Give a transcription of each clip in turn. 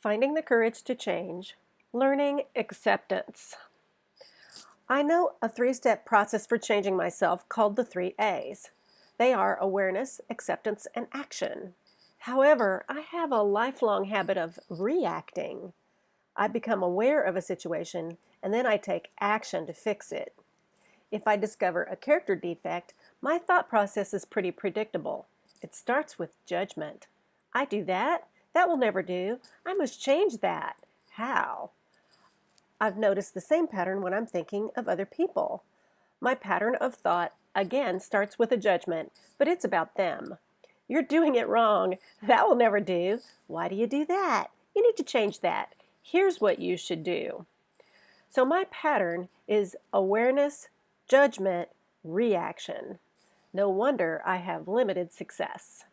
Finding the courage to change, learning acceptance. I know a three-step process for changing myself called the 3 A's. They are awareness, acceptance, and action. However, I have a lifelong habit of reacting. I become aware of a situation and then I take action to fix it. If I discover a character defect, my thought process is pretty predictable. It starts with judgment. I do that? That will never do. I must change that. How? I've noticed the same pattern when I'm thinking of other people. My pattern of thought, again, starts with a judgment, but it's about them. You're doing it wrong. That will never do. Why do you do that? You need to change that. Here's what you should do. So my pattern is awareness, judgment, reaction. No wonder I have limited success.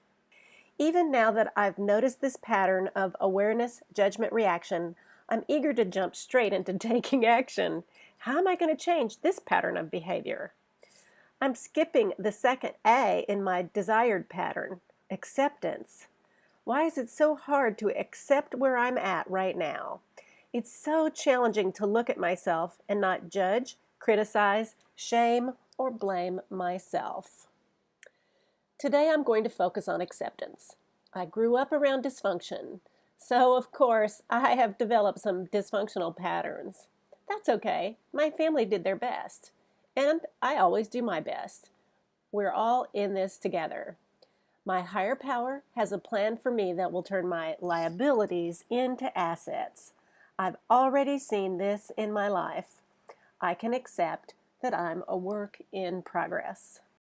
Even now that I've noticed this pattern of awareness, judgment, reaction, I'm eager to jump straight into taking action. How am I going to change this pattern of behavior? I'm skipping the second A in my desired pattern, acceptance. Why is it so hard to accept where I'm at right now? It's so challenging to look at myself and not judge, criticize, shame, or blame myself. Today I'm going to focus on acceptance. I grew up around dysfunction, so of course I have developed some dysfunctional patterns. That's okay. My family did their best, and I always do my best. We're all in this together. My higher power has a plan for me that will turn my liabilities into assets. I've already seen this in my life. I can accept that I'm a work in progress.